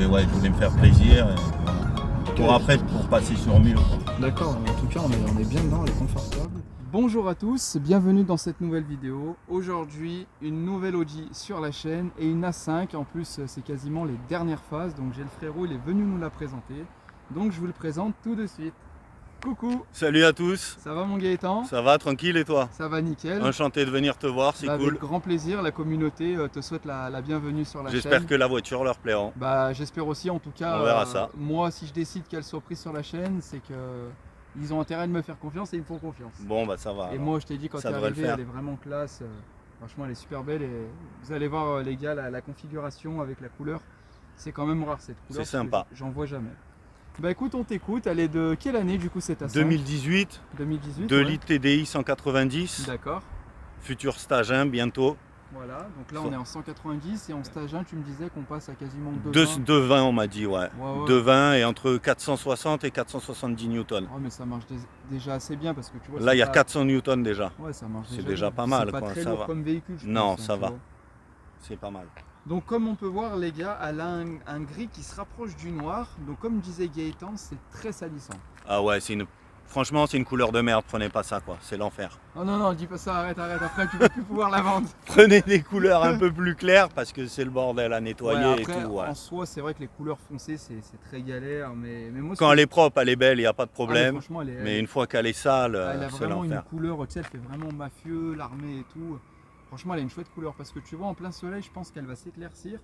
Et ouais, je voulais me faire plaisir. Et voilà. Pour après, pour passer sur 1000. D'accord, en tout cas on est bien dedans, on est confortable. Bonjour à tous, bienvenue dans cette nouvelle vidéo. Aujourd'hui, une nouvelle Audi sur la chaîne et une A5. En plus, c'est quasiment les dernières phases. Donc j'ai le frérot, il est venu nous la présenter. Donc je vous le présente tout de suite. Coucou! Salut à tous. Ça va mon Gaëtan? Ça va, tranquille et toi? Ça va nickel. Enchanté de venir te voir, c'est cool. Avec grand plaisir, la communauté te souhaite la bienvenue sur la chaîne. J'espère que la voiture leur plaira. Bah j'espère aussi, en tout cas. On verra ça. Moi, si je décide qu'elle soit prise sur la chaîne, c'est que ils ont intérêt de me faire confiance et ils me font confiance. Bon bah ça va. Et alors. moi je t'ai dit, quand tu es arrivé, elle est vraiment classe. Franchement elle est super belle et vous allez voir les gars, la configuration avec la couleur, c'est quand même rare cette couleur. C'est sympa. J'en vois jamais. Bah écoute, on t'écoute. Elle est de quelle année du coup cette A5? 2018, 2018. 2 ouais. litres TDI 190, D'accord. futur stage 1 bientôt. Voilà, donc là on est en 190 et en stage 1 tu me disais qu'on passe à quasiment 220. 220 on m'a dit, ouais. 220 et entre 460 et 470 newtons. Ouais, mais ça marche déjà assez bien parce que tu vois. Là il y a 400 newtons déjà. Ouais, ça marche C'est déjà pas mal, C'est pas quoi, très ça lourd va. comme véhicule, je Non, pense, ça tu va. vois. C'est pas mal. Donc comme on peut voir les gars, elle a un gris qui se rapproche du noir. Donc comme disait Gaëtan, c'est très salissant. Ah ouais, franchement c'est une couleur de merde, prenez pas ça quoi, c'est l'enfer. Oh non, non, dis pas ça, arrête, après tu vas plus pouvoir la vendre. Prenez des couleurs un peu plus claires parce que c'est le bordel à nettoyer Ouais, après, et tout. Ouais. en soi, c'est vrai que les couleurs foncées, c'est très galère. Mais moi, Quand elle est propre, elle est belle, il n'y a pas de Ah, problème. franchement, mais une fois qu'elle est sale, elle a c'est vraiment une l'enfer. couleur, tu sais, elle fait vraiment mafieux, l'armée et tout. Franchement, elle a une chouette couleur parce que tu vois, en plein soleil, je pense qu'elle va s'éclaircir.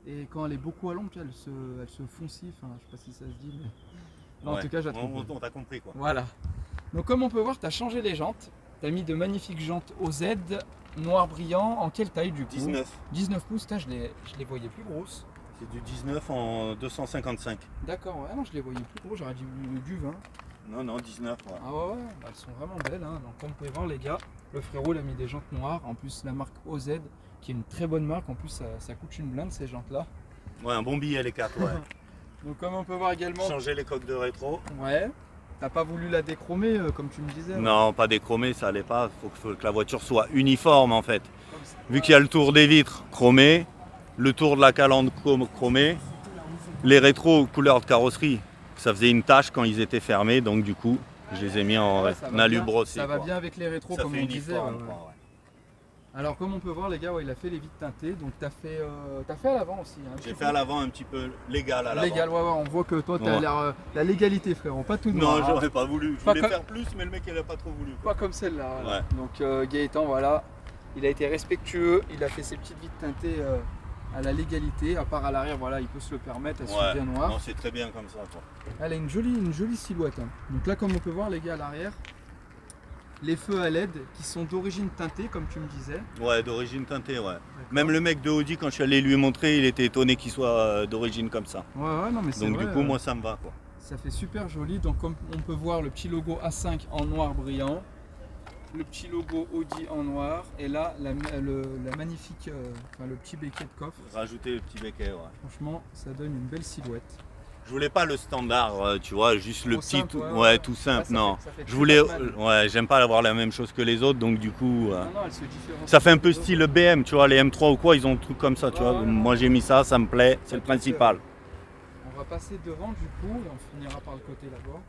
Et quand elle est beaucoup à l'ombre, elle se foncit. Enfin, je sais pas si ça se dit, mais. Non, Ouais. En tout cas, je la trouve belle. On t'a compris quoi. Voilà. Donc comme on peut voir, tu as changé les jantes. Tu as mis de magnifiques jantes OZ, noir brillant. En quelle taille du coup? 19. 19 pouces, je les voyais plus grosses. C'est du 19 en 255. D'accord, ouais, non, je les voyais plus gros, j'aurais dit du 20. Non, non, 19. Ouais. Ah ouais, bah, elles sont vraiment belles. Hein. Donc comme vous pouvez voir les gars, le frérot il a mis des jantes noires. En plus la marque OZ, qui est une très bonne marque. En plus ça coûte une blinde ces jantes là. Ouais, un bon billet les 4, ouais. Donc comme on peut voir également... Changer les coques de rétro. Ouais. T'as pas voulu la déchromer comme tu me disais? Non, pas déchromé, ça allait pas. Faut que la voiture soit uniforme en fait. Comme ça. Vu qu'il y a le tour des vitres chromé, le tour de la calandre chromé, les rétros couleur de carrosserie, ça faisait une tache quand ils étaient fermés, donc du coup je les ai mis en Ouais, ça va alu bien. brossé. Ça va quoi. bien avec les rétros Ça comme fait on disait. uniforme, Ouais. quoi, ouais. Alors comme on peut voir les gars, ouais, il a fait les vitres teintées. Donc t'as fait à l'avant aussi. Hein, J'ai fait à l'avant un petit peu légal à l'avant. légal, ouais, on voit que toi t'as Ouais. l'air la légalité frérot, pas tout noir. Non, hein. j'aurais pas voulu. Je Pas voulais comme- faire plus, mais le mec il a pas trop voulu. quoi. Pas comme celle-là. Voilà. Ouais. Donc Gaëtan, voilà, il a été respectueux, il a fait ses petites vitres teintées à la légalité, à part à l'arrière, voilà, il peut se le permettre, elles sont Ouais. bien noires. Non, c'est très bien comme ça. Quoi. Elle a une jolie silhouette. Hein. Donc là, comme on peut voir les gars à l'arrière, les feux à LED qui sont d'origine teintée, comme tu me disais. Ouais, d'origine teintée, ouais. D'accord. Même le mec de Audi, quand je suis allé lui montrer, il était étonné qu'il soit d'origine comme ça. Ouais, non, mais c'est Donc vrai, du coup, moi ça me va quoi. ça fait super joli. Donc comme on peut voir le petit logo A5 en noir brillant, le petit logo Audi en noir, et là la magnifique, enfin, le petit béquet de coffre. Rajouter le petit béquet, ouais. Franchement, ça donne une belle silhouette. Je voulais pas le standard, tu vois, juste le Trop petit, simple, tout, ouais. tout simple, Ouais, non. ça fait Je très voulais, Batman. ouais, j'aime pas avoir la même chose que les autres, donc du coup, Non, elle se différencie ça fait un peu des autres. style BM, tu vois, les M3 ou quoi, ils ont un truc comme ça, tu Ouais, vois. ouais. Moi j'ai mis ça, ça me plaît, c'est le Ok, principal. On va passer devant du coup et on finira par le côté là-bas.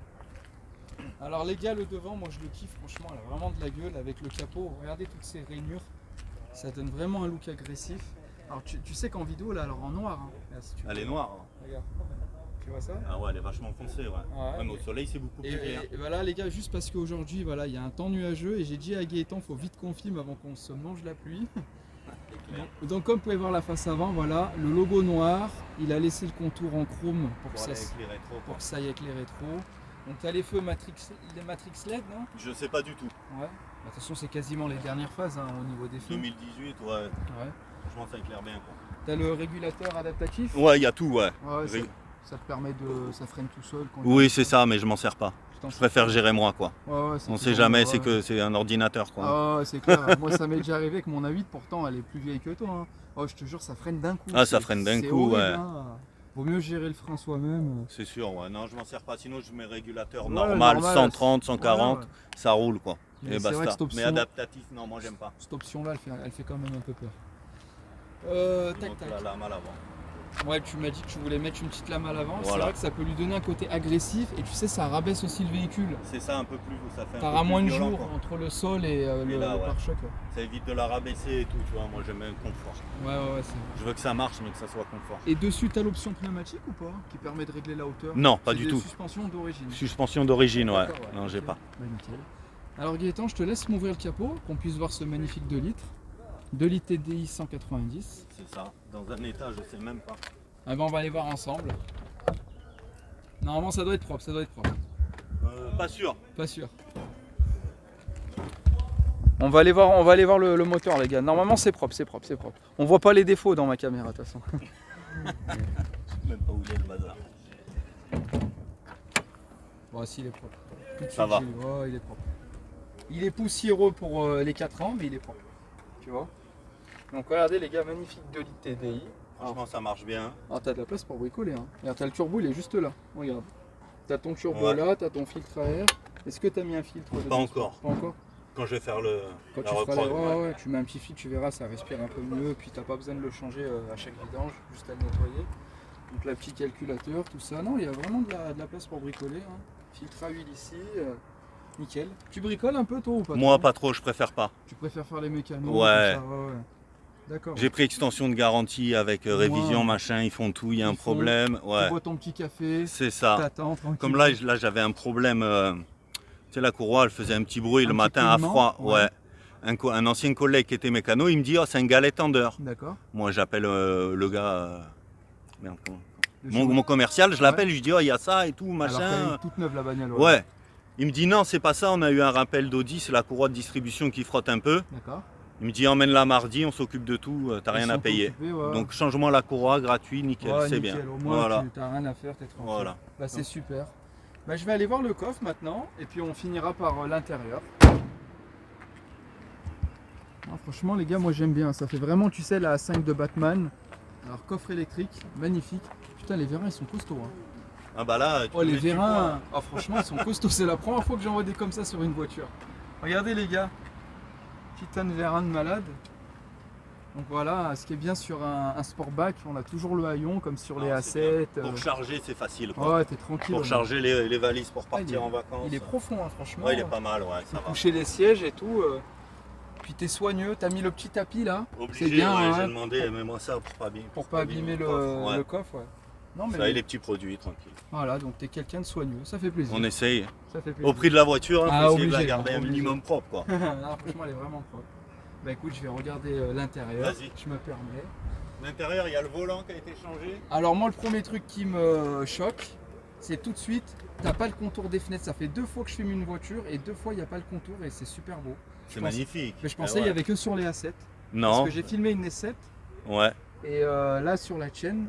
Alors les gars, le devant, moi je le kiffe, franchement, elle a vraiment de la gueule avec le capot. Regardez toutes ces rainures, ça donne vraiment un look agressif. Alors tu sais qu'en vidéo, là, alors en noir, hein. Là, si tu Elle peux- est noire. hein. Regarde, tu vois ça? Ah ouais, elle est vachement foncée, ouais. Ouais. Ouais, mais au soleil c'est beaucoup plus Et, clair. et voilà les gars, juste parce qu'aujourd'hui, voilà, il y a un temps nuageux et j'ai dit à Gaëtan, faut vite qu'on filme avant qu'on se mange la pluie. Donc comme vous pouvez voir la face avant, voilà, le logo noir, il a laissé le contour en chrome pour que, Pour aller ça, avec les rétros, pour quoi. que ça aille avec les rétros. Donc tu as les feux Matrix LED, non? Je sais pas du tout. Ouais. Bah, de toute façon, c'est quasiment les dernières phases hein, au niveau des feux. 2018, ouais. Ouais. Je pense que ça éclaire bien quoi. Tu as le régulateur adaptatif. Ouais, il y a tout, ouais. Ouais, ça te permet de. Ça freine tout seul. Oui, c'est ça, mais je m'en sers pas. Je préfère gérer moi quoi. Ouais, on sait jamais, c'est que c'est un ordinateur quoi. Ah ouais, c'est clair. Moi ça m'est déjà arrivé avec mon A8, pourtant elle est plus vieille que toi. Hein. Oh, je te jure, ça freine d'un coup. Ah, ça freine d'un coup, horrible, ouais. Hein. Vaut mieux gérer le frein soi-même. C'est sûr, ouais. Non, je m'en sers pas. Sinon, je mets régulateur Ouais, normal, 130, 140, ouais. ça roule quoi. Mais et c'est vrai que basta. Mais adaptatif, non, moi j'aime pas. Cette option-là, elle fait quand même un peu peur. Tac, tac. La lame à l'avant. Ouais, tu m'as dit que tu voulais mettre une petite lame à l'avant. Voilà. C'est vrai que ça peut lui donner un côté agressif et tu sais, ça rabaisse aussi le véhicule. C'est ça, un peu plus, ça fait un T'auras peu moins de plus violent, jour quoi. entre le sol et le là, ouais. pare-choc. Ouais. Ça évite de la rabaisser et tout, tu vois. Moi j'aime bien le confort. Ouais, Je veux que ça marche, mais que ça soit confort. Et dessus, t'as l'option pneumatique ou pas? Qui permet de régler la hauteur? Non, pas du tout. Suspension d'origine. Suspension d'origine, ouais. Non, j'ai pas. Bah, nickel. Alors Gaëtan, je te laisse m'ouvrir le capot, qu'on puisse voir ce magnifique 2 litres. 2 litres TDI 190. C'est ça. Dans un état, je sais même pas. Ah ben on va aller voir ensemble. Normalement ça doit être propre, Pas sûr. Pas sûr. On va aller voir le moteur les gars. Normalement c'est propre. On voit pas les défauts dans ma caméra de toute façon. Même pas où il est le bazar. Bon si il est propre. Ça va. Oh, il est propre. Il est poussiéreux pour les 4 ans mais il est propre. Tu vois. Donc regardez les gars, magnifique 2 litres TDI. Franchement, ça marche bien. Ah, t'as de la place pour bricoler. Hein. Regarde, t'as le turbo, il est juste là. Regarde. T'as ton turbo là, t'as ton filtre à air. Est-ce que t'as mis un filtre Pas encore. Pas encore. Quand je vais faire la reprendre. Ouais, tu mets un petit filtre, tu verras, ça respire un peu mieux. Puis t'as pas besoin de le changer à chaque vidange, juste à le nettoyer. Donc la petite calculateur, tout ça. Non, il y a vraiment de la place pour bricoler. Hein. Filtre à huile ici. Nickel. Tu bricoles un peu toi ou pas? Moi, pas trop, je préfère pas. Tu préfères faire les mécanos? Ouais. D'accord. J'ai pris extension de garantie avec révision, machin, ils font tout, il y a un problème. Ouais. Tu bois ton petit café, c'est ça. T'attends tranquille. Comme là j'avais un problème, tu sais la courroie elle faisait un petit bruit le matin à froid. Ouais. Un ancien collègue qui était mécano, il me dit oh c'est un galet tendeur. D'accord. Moi j'appelle le gars, merde, mon commercial, je l'appelle, je lui dis oh il y a ça et tout, machin. Alors qu'elle est toute neuve la bagnole. Ouais. Il me dit non c'est pas ça, on a eu un rappel d'Audi, c'est la courroie de distribution qui frotte un peu. D'accord. Il me dit emmène-la mardi, on s'occupe de tout, t'as rien à payer. Donc change-moi la courroie, gratuit, nickel, c'est bien. Au moins tu n'as rien à faire, t'es tranquille. Voilà. Bah, c'est super. Bah, je vais aller voir le coffre maintenant et puis on finira par l'intérieur. Franchement les gars, moi j'aime bien, ça fait vraiment tu sais la A5 de Batman. Alors coffre électrique, magnifique. Putain les vérins ils sont costauds. Hein. Ah bah là, les vérins, franchement ils sont costauds, c'est la première fois que j'en vois des comme ça sur une voiture. Regardez les gars. Titane vérin de malade. Donc voilà, ce qui est bien sur un Sportback, on a toujours le haillon comme sur les A7. Pour charger c'est facile quoi. Ouais, t'es tranquille. Pour charger les valises pour partir en vacances. Il est profond hein, franchement. Ouais, il est pas mal, ouais, ça va. Coucher les sièges et tout. Puis t'es soigneux, t'as mis le petit tapis là. Obligé, c'est bien, ouais, hein, j'ai demandé, mets-moi ça pour pas abîmer le coffre. Ouais. Non, mais ça et les petits produits, tranquille. Voilà, donc t'es quelqu'un de soigneux, ça fait plaisir. On essaye. Ça fait plaisir. Au prix de la voiture, hein, faut essayer de la garder un minimum propre quoi. Non, franchement elle est vraiment propre. Bah écoute, je vais regarder l'intérieur. Vas-y. Je me permets. L'intérieur, il y a le volant qui a été changé. Alors moi, le premier truc qui me choque, c'est tout de suite, t'as pas le contour des fenêtres. Ça fait 2 fois que je filme une voiture et 2 fois il n'y a pas le contour et c'est super beau. C'est magnifique. Mais je pensais qu'il n'y avait que sur les A7. Non. Parce que j'ai filmé une S7. Ouais. Et là sur la chaîne,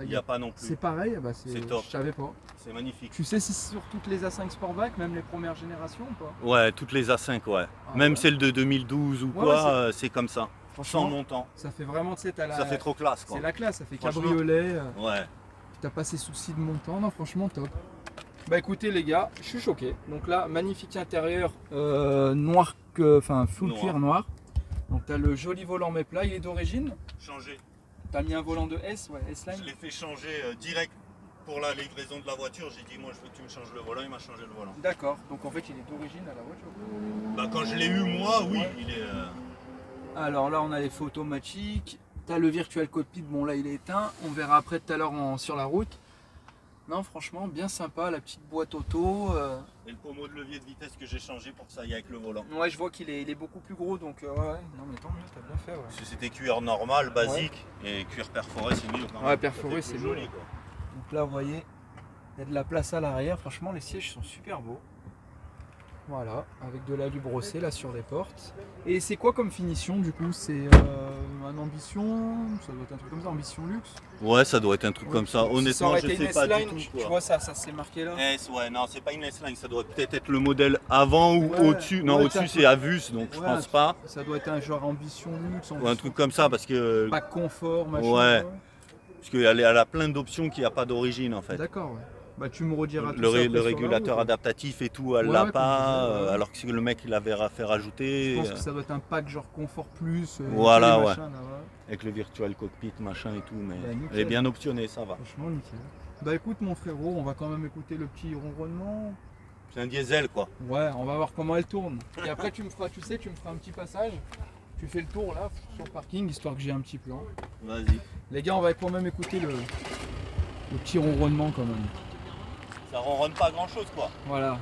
il n'y a pas non plus. C'est pareil, bah c'est top. Je savais pas. C'est magnifique. Tu sais si c'est sur toutes les A5 Sportback, même les premières générations ou pas? Ouais, toutes les A5, ouais. Même celles de 2012 ou quoi, c'est comme ça. Sans montant. Ça fait vraiment, tu sais, ça fait trop classe quoi. C'est la classe, ça fait cabriolet. Ouais. T'as pas ces soucis de montant, non franchement top. Bah écoutez les gars, je suis choqué. Donc là, magnifique intérieur noir, enfin full cuir noir. Donc t'as le joli volant Mepla, il est d'origine? Changé. T'as mis un volant de S, ouais, S-Line? Je l'ai fait changer direct pour la livraison de la voiture. J'ai dit moi je veux que tu me changes le volant, il m'a changé le volant. D'accord, donc en fait il est d'origine à la voiture. Bah quand je l'ai eu moi, oui, il est... Alors là on a les feux automatiques. T'as le virtual cockpit, bon là il est éteint. On verra après tout à l'heure sur la route. Non franchement bien sympa, la petite boîte auto. Et le pommeau de levier de vitesse que j'ai changé pour que ça aille avec le volant. Ouais je vois qu'il est beaucoup plus gros donc ouais. Non mais tant mieux, t'as bien fait ouais. Parce que c'était cuir normal, basique, et cuir perforé c'est mieux quand même. Ouais perforé c'est joli quoi. Donc là vous voyez, Il y a de la place à l'arrière, franchement les sièges sont super beaux. Voilà, avec de l'alu brossé là sur les portes. Et c'est quoi comme finition du coup? C'est un Ambition, ça doit être un truc comme ça, Ambition Luxe? Ouais, ça doit être un truc comme ça. Si Honnêtement, ça aurait je été sais une pas du S-Line, tout. tu Quoi. vois ça c'est marqué là. Ouais, non, c'est pas une S-Line, ça doit peut-être être le modèle avant ou Ouais, au-dessus. Non, ouais, au-dessus c'est Avus, donc je Ouais, pense pas. Ça doit être un genre Ambition Luxe, Ou un truc comme ça, parce que pas confort, machin. Ouais. Parce qu'elle a plein d'options qu'il n'y a pas d'origine en fait. D'accord, ouais. Bah tu me rediras tout Le, ça après le sur la régulateur route. adaptatif et tout, elle Ouais, l'a ouais, pas, comme je disais, ouais. alors que le mec il avait fait rajouter. Je pense que ça doit être un pack genre confort plus. Voilà, tous les ouais. machins, là, ouais. Avec le virtual cockpit, machin et tout, mais Bah, nickel. elle est bien optionnée, ça va. Franchement nickel. Bah écoute mon frérot, on va quand même écouter le petit ronronnement. C'est un diesel quoi. Ouais, on va voir comment elle tourne. Et après tu me feras, tu sais, tu me feras un petit passage. Tu fais le tour là sur le parking histoire que j'ai un petit plan. Vas-y. Les gars, on va quand même écouter le petit ronronnement quand même. Ça ronronne pas grand chose quoi. Voilà.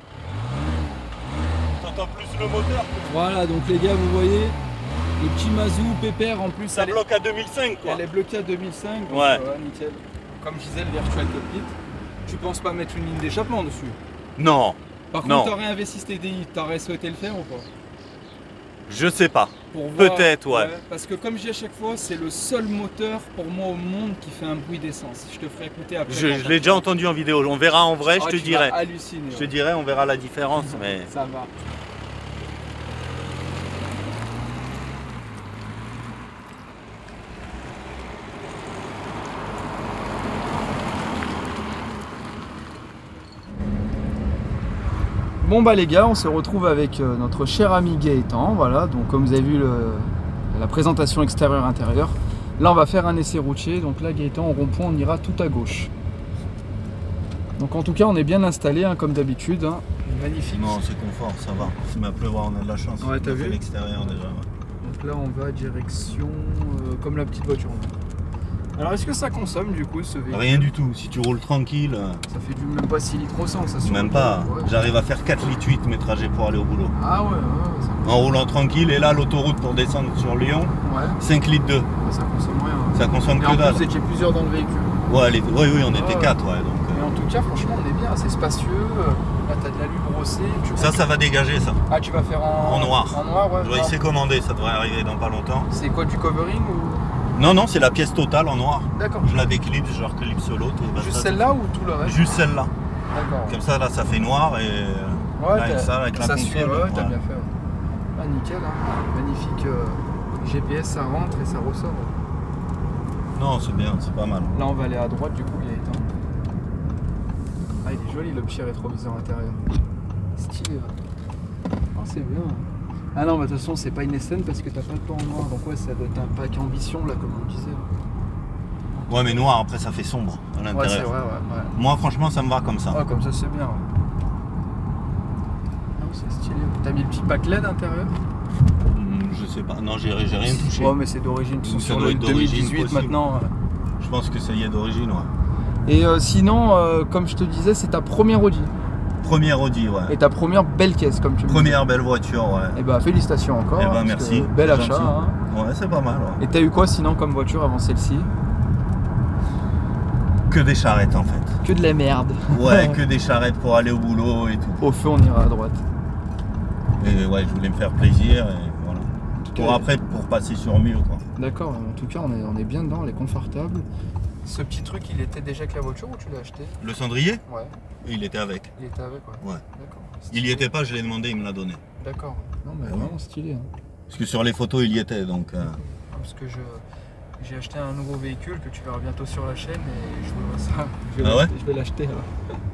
T'entends plus le moteur. Voilà, donc les gars, vous voyez, le petit Mazou pépère en plus. Ça elle bloque à 2005 quoi. Elle est bloquée à 2005. Donc, Ouais. Nickel. Comme je disais, le virtual cockpit. Tu penses pas mettre une ligne d'échappement dessus? Non, Par Non. contre, t'aurais investi ce TDI, t'aurais souhaité le faire ou pas? je sais pas. Pour voir- Peut-être, ouais. Parce que comme je dis à chaque fois, c'est le seul moteur pour moi au monde qui fait un bruit d'essence. Je te ferai écouter après. Je l'ai déjà entendu en vidéo. On verra en vrai, je te Tu vas dirai. halluciner. Je te ouais. dirai, on verra la différence, mais. Ça va. Bon bah les gars, on se retrouve avec notre cher ami Gaëtan, voilà, donc comme vous avez vu la présentation extérieure-intérieure, là on va faire un essai routier, donc là Gaëtan au rond-point on ira tout à gauche. Donc en tout cas on est bien installé hein, comme d'habitude, hein. Magnifique. Non, c'est confort, ça va. C'est ma pleuvoir, on a de la chance. Ouais, t'as On a fait vu l'extérieur déjà. Ouais. Donc là on va direction comme la petite voiture. Alors est-ce que ça consomme du coup ce véhicule? Rien du tout. Si tu roules tranquille, Ça fait du même pas 6 litres au 100 ça sur même le pas. tour, ouais. J'arrive à faire 4 litres 8 mes trajets pour aller au boulot. Ah ouais, ça... En roulant tranquille, et là l'autoroute pour descendre sur Lyon, ouais, 5 litres 2. ça consomme rien. Ça consomme Et que en plus dalle. vous étiez plusieurs dans le véhicule. Ouais, oui, on était Ouais. 4, ouais. Donc, Mais en tout cas, franchement, on est bien, c'est spacieux. Là, t'as de l'alu brossé. ça va dégager ça. Ah, tu vas faire En noir. En noir, ouais. Je dois essayer commander, ça devrait arriver dans pas longtemps. C'est quoi, du covering ou... Non, c'est la pièce totale en noir. D'accord. Je la déclipse, je reclipse l'autre. et bah, Juste ça, celle-là ou tout le reste? Juste celle-là. D'accord. Comme ça, là, ça fait noir et Ouais, là, avec ça, avec la ça console. suit, ouais, t'as ouais. bien fait. Ouais. Ah, nickel, hein. Magnifique GPS, ça rentre et ça ressort. Non, c'est bien, c'est pas mal. Là, on va aller à droite, du coup, Gaëtan. Ah, il est joli, le petit rétroviseur intérieur. Stylé, ouais. Ah, c'est bien. Ah non, mais de toute façon, c'est pas une SN parce que t'as pas le plan en noir. Donc, ouais, ça doit être un pack ambition, là, comme on disait. Ouais, mais noir, après, ça fait sombre à Ouais, c'est l'intérieur. vrai, ouais. Moi, franchement, ça me va comme ça. Ah, comme ça, c'est bien. Ouais. Non, c'est stylé. T'as mis le petit pack LED intérieur? Je sais pas, non, j'ai rien touché. Ouais, mais c'est d'origine. Ça Sur doit le être d'origine 2018 possible. maintenant. Je pense que ça y est d'origine, ouais. Et sinon, comme je te disais, c'est ta première Audi. Première Audi, ouais. Et ta première belle caisse, comme tu me disais. Première belle voiture, ouais. Et bah, félicitations encore. Eh ben, parce merci, que Bel c'est achat. gentil. Hein. Ouais, c'est pas mal, ouais. Et t'as eu quoi sinon comme voiture avant celle-ci? Que des charrettes, en fait. Que de la merde. Ouais, que des charrettes pour aller au boulot et tout. Au feu, on ira à droite. Et ouais, je voulais me faire plaisir et voilà. cas, Pour après, pour passer sur mieux, quoi. D'accord, en tout cas, on est bien dedans, elle est confortable. Ce petit truc, il était déjà avec la voiture ou tu l'as acheté? Le cendrier, Ouais, il était avec. il était avec, ouais. Ouais. D'accord. Il y était pas, je l'ai demandé, il me l'a donné. D'accord. Non, mais Ouais. vraiment stylé. Hein. Parce que sur les photos, il y était, donc... Parce que j'ai acheté un nouveau véhicule que tu verras bientôt sur la chaîne et je voudrais ça. Ah ouais? Je vais l'acheter là.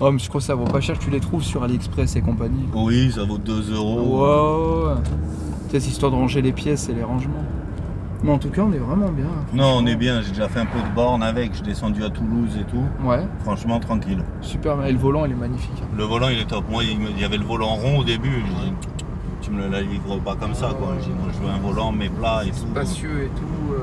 Oh, mais je crois que ça vaut pas cher, tu les trouves sur AliExpress et compagnie. Oui, ça vaut 2 euros. Wow. Tu sais, c'est histoire de ranger les pièces et les rangements. Mais en tout cas, on est vraiment bien. Non, on est bien, j'ai déjà fait un peu de borne avec, je suis descendu à Toulouse et tout. Ouais, Franchement, tranquille. super. Et le volant, il est magnifique. Hein. Le volant, il est top. Moi, il y avait le volant rond au début. Je dis, tu me le livres pas comme ça, quoi. Je dis, moi, je veux un volant, mes plats et tout. Spacieux et tout.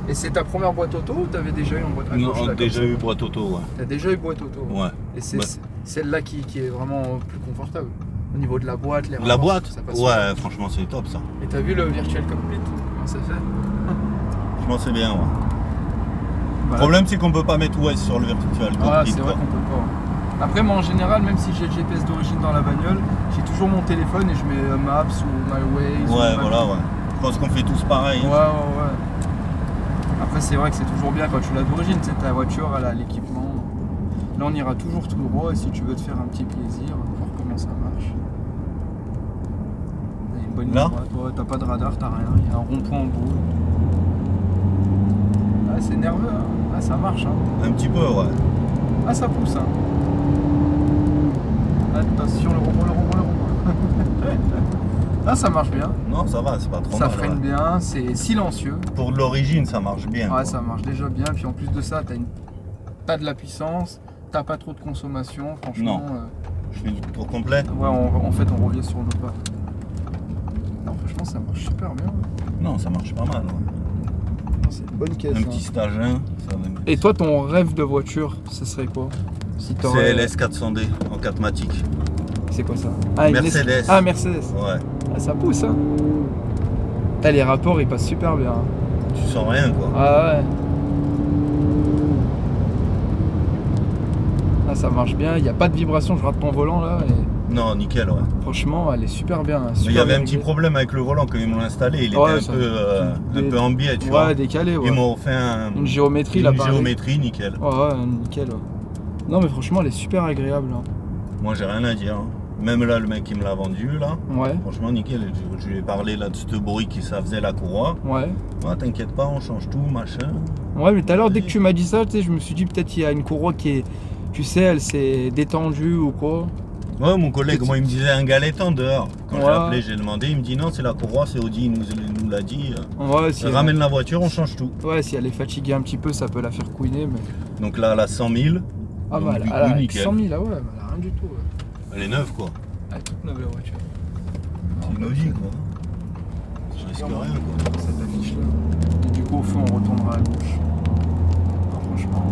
Et c'est ta première boîte auto ou t'avais déjà eu une boîte à gauche? On là, a comme déjà ça eu boîte auto, ouais. T'as déjà eu boîte auto. Ouais. Et c'est Bah. celle-là qui est vraiment plus confortable. Au niveau de la boîte, les La rapports, boîte ça passe Ouais, franchement, c'est top, ça. bien. Et t'as vu le virtual cockpit? Comment ça fait? Franchement, c'est bien, ouais. Le Voilà. problème, c'est qu'on peut pas mettre OS sur le virtual Ah, cockpit, c'est vrai quoi. qu'on peut rapport. Après, moi en général, même si j'ai le GPS d'origine dans la bagnole, j'ai toujours mon téléphone et je mets Maps ou MyWays. Ouais, voilà, ouais. Je pense qu'on fait tous pareil. Ouais, ouais, ouais. Après, c'est vrai que c'est toujours bien quand tu l'as d'origine, tu sais, ta voiture, elle a l'équipement. Là, on ira toujours tout droit et si tu veux te faire un petit plaisir, voir comment ça marche. T'as une bonne ligne droite, ouais, t'as pas de radar, t'as rien, il y a un rond-point en bout. Ah, c'est nerveux, hein. Ah, ça marche. Hein. Un petit peu, ouais. Ah, ça pousse. Hein. Attention, le rebond. Ah, ça marche bien. Non, ça va, c'est pas trop mal. Ça freine bien, c'est silencieux. Pour de l'origine, ça marche bien. Ouais, quoi. ça marche déjà bien. Puis en plus de ça, t'as de la puissance, t'as pas trop de consommation. Franchement. Non. Je fais du tour complet. Ouais, en fait, on revient sur nos pas. Non, franchement, ça marche super bien. Non, ça marche pas mal. Ouais. C'est une bonne caisse. Un petit stage 1. Ça va... Et toi, ton rêve de voiture, ce serait quoi si c'est LS400D en 4matic. C'est quoi ça? Ah, Mercedes. Ah, Mercedes. Ouais. Ah, ça pousse, hein. Ah, les rapports, ils passent super bien. Hein. Tu sens rien, quoi. Ah ouais. Ah, ça marche bien. Il n'y a pas de vibration. Je rate ton volant là. Et... Non, nickel, ouais. Franchement, elle est super bien. Hein. Il y avait un petit problème avec le volant quand ils m'ont installé. Il était un peu en biais, tu vois. Ouais, décalé. Ouais. Ils m'ont fait une géométrie là. Une géométrie, nickel. Ouais, nickel. Ouais. Non, mais franchement, elle est super agréable. Hein. Moi, j'ai rien à dire. Hein. Même là, le mec qui me l'a vendu, là, ouais. Franchement, nickel. Je lui ai parlé là de ce bruit qui ça faisait la courroie. Ouais. Ouais, t'inquiète pas, on change tout, machin. Ouais, mais tout à l'heure, dès que tu m'as dit ça, tu sais, je me suis dit peut-être il y a une courroie qui est, tu sais, elle s'est détendue ou quoi. Ouais, mon collègue, moi, il me disait un galetant dehors. Quand ouais. j'ai appelé, j'ai demandé, il me dit non, c'est la courroie, c'est Audi, il nous l'a dit. Ouais, si ramène la voiture, on change tout. Ouais, si elle est fatiguée un petit peu, ça peut la faire couiner. Mais... Donc là, elle a 100 000. Ah bah, elle a 100 000, ah ouais, elle a rien du tout. Ouais. Elle est neuve, quoi. Elle est toute neuve, la voiture. C'est une Audi, quoi. Je risque rien, quoi. Cette affiche là. Et du coup, au fond, on retournera à gauche. Non, franchement.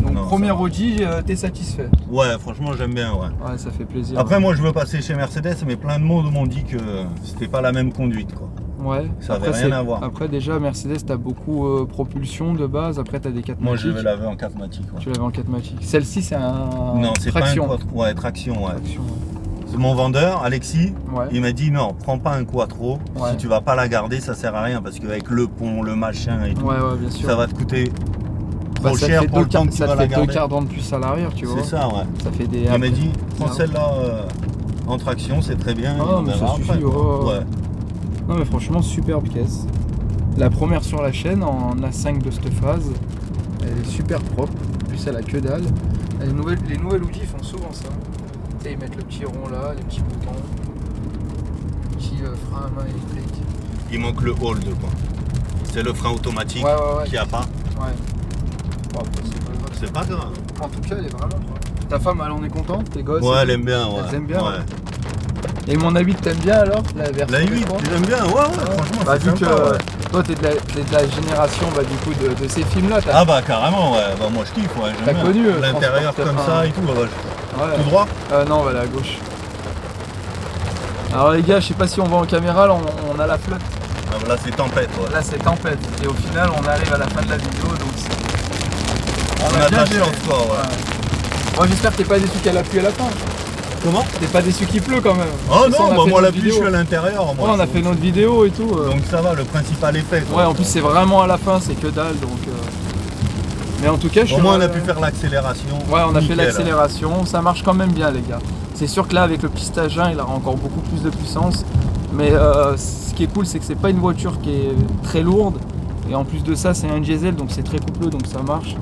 Donc, non, première Audi, t'es satisfait? Ouais, franchement, j'aime bien, ouais. Ouais, ça fait plaisir. Après, moi, je veux passer chez Mercedes, mais plein de monde m'ont dit que c'était pas la même conduite, quoi. Ouais, ça avait rien à voir. Après, déjà, Mercedes, t'as beaucoup propulsion de base. Après, t'as des 4matic. Moi, je l'avais en 4matic. Ouais. Tu l'avais en 4matic. Celle-ci, c'est un. Non, c'est pas un quattro. Ouais, traction, ouais. C'est mon vendeur, Alexis. Ouais. Il m'a dit non, prends pas un quattro. Ouais. Si tu vas pas la garder, ça sert à rien parce qu'avec le pont, le machin et tout, ouais, bien sûr. ça va te coûter trop cher pour le temps que tu vas la garder. Ça fait 2 quarts d'an de plus à l'arrière, tu vois. C'est ça, ouais. Ça fait des. Il m'a dit prends celle-là en traction, c'est très bien. Ah, mais ça suffit, après, ouais. Non mais franchement superbe caisse. La première sur la chaîne en A5 de cette phase. Elle est super propre. En plus elle a que dalle. Les nouvelles Audi font souvent ça. Tu sais, ils mettent le petit rond là, les petits boutons. Le petit frein à main électrique. Il manque le hold quoi. C'est le frein automatique qu'il n'y a pas. Ouais. Bon, c'est pas grave. En tout cas elle est vraiment propre. Ta femme elle en est contente, tes gosses? Ouais, elle aime bien. Elle aime bien. Ouais. Et mon A8 t'aimes bien alors? La version la 8 j'aime bien, ouais, franchement bah, c'est vu sympa, que toi t'es de la génération bah, du coup de ces films là. Ah bah carrément, ouais, bah, moi je kiffe, ouais, j'aime bien. Connu l'intérieur comme ça et tout, ouais. Tout droit non, on va aller à gauche. Alors les gars, je sais pas si on va en caméra, là on a la flotte. Ah, là c'est tempête, ouais. Là c'est tempête, et au final on arrive à la fin de la vidéo, donc on a bien de la chance quoi, ouais. Moi j'espère que t'es pas déçu qu'elle a plu à la fin. Comment? T'es pas déçu qu'il pleut quand même? Oh non, bah moi la pluie je suis à l'intérieur. Ouais, on a fait notre vidéo et tout. Donc ça va, le principal est fait. Ouais, en plus c'est vraiment à la fin, c'est que dalle donc. Mais en tout cas, au moins on a pu faire l'accélération. Ouais, on a fait l'accélération, ça marche quand même bien les gars. C'est sûr que là avec le petit stage 1, il aura encore beaucoup plus de puissance. Mais ce qui est cool, c'est que c'est pas une voiture qui est très lourde. Et en plus de ça, c'est un diesel, donc c'est très coupleux, donc ça marche.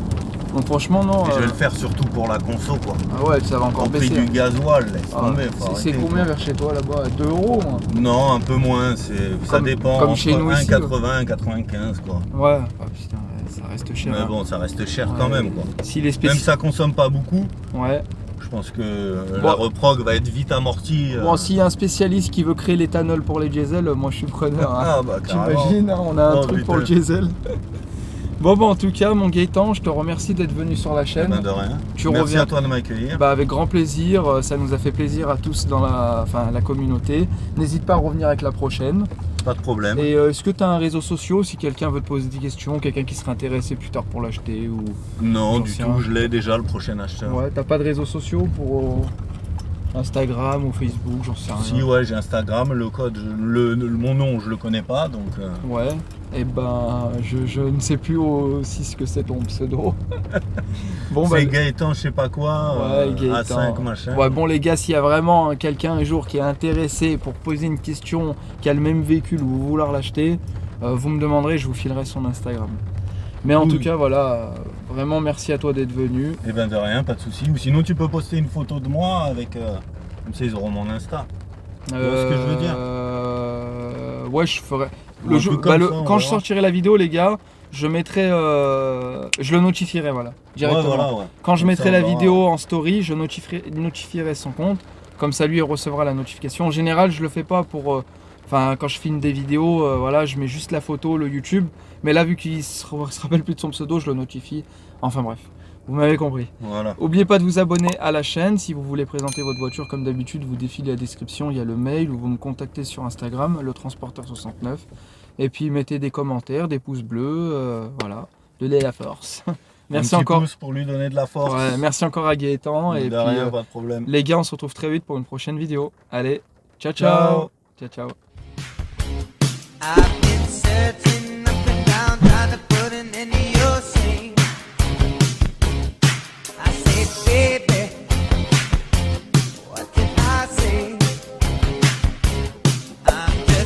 Donc franchement non. Et je vais le faire surtout pour la conso quoi. Ah ouais, ça va encore baisser. Le prix du gasoil, laisse tomber. C'est combien vers chez toi là-bas? 2 € moi? Non, un peu moins, ça dépend. Comme chez nous 1,80, 95 quoi. Ouais, ah putain, ça reste cher. Mais bon, ça reste cher quand même quoi. Si les même ça consomme pas beaucoup. Ouais. Je pense que la reprog va être vite amortie. Bon, s'il y a un spécialiste qui veut créer l'éthanol pour les diesel, moi je suis preneur. Hein. Ah bah t'imagines, hein, on a un truc pour le diesel. Bon, en tout cas, mon Gaëtan, je te remercie d'être venu sur la chaîne. De rien. Tu Merci reviens à toi de m'accueillir. avec grand plaisir, ça nous a fait plaisir à tous dans la communauté. N'hésite pas à revenir avec la prochaine. Pas de problème. Et est-ce que tu as un réseau social si quelqu'un veut te poser des questions, quelqu'un qui serait intéressé plus tard pour l'acheter ou... Non, du J'en sais tout, je l'ai déjà, le prochain acheteur. Ouais, t'as pas de réseaux sociaux pour Instagram ou Facebook, j'en sais rien. Si, ouais, j'ai Instagram, le code, mon nom, je le connais pas, donc... Ouais, et ben je ne sais plus aussi ce que c'est ton pseudo. Bon, c'est Gaëtan, je sais pas quoi, ouais, Gaëtan. A5 machin. Ouais, bon les gars, s'il y a vraiment quelqu'un un jour qui est intéressé pour poser une question, qui a le même véhicule ou vouloir l'acheter, vous me demanderez, je vous filerai son Instagram. Mais en tout cas, voilà, vraiment merci à toi d'être venu. Eh ben de rien, pas de souci. Ou sinon tu peux poster une photo de moi avec... comme ça ils auront mon Insta. Tu vois ce que je veux dire? Ouais, je ferai. Quand je sortirai la vidéo, les gars, je mettrai, je le notifierai, voilà, directement. Ouais, voilà, ouais. Quand je Comme mettrai ça, la vidéo en story, je notifierai son compte. Comme ça, lui, il recevra la notification. En général, je le fais pas pour. Enfin, quand je filme des vidéos, voilà, je mets juste la photo, le YouTube. Mais là, vu qu'il se rappelle plus de son pseudo, je le notifie. Enfin bref, vous m'avez compris. Voilà. N'oubliez pas de vous abonner à la chaîne. Si vous voulez présenter votre voiture, comme d'habitude, vous défilez la description, il y a le mail ou vous me contactez sur Instagram, le transporteur69. Et puis mettez des commentaires, des pouces bleus, voilà, de la force. Merci un petit encore. pouce pour lui donner de la force. Ouais, merci encore à Gaëtan. Et de puis, rien, pas de problème. les gars, on se retrouve très vite pour une prochaine vidéo. Allez, ciao ciao. Ciao ciao.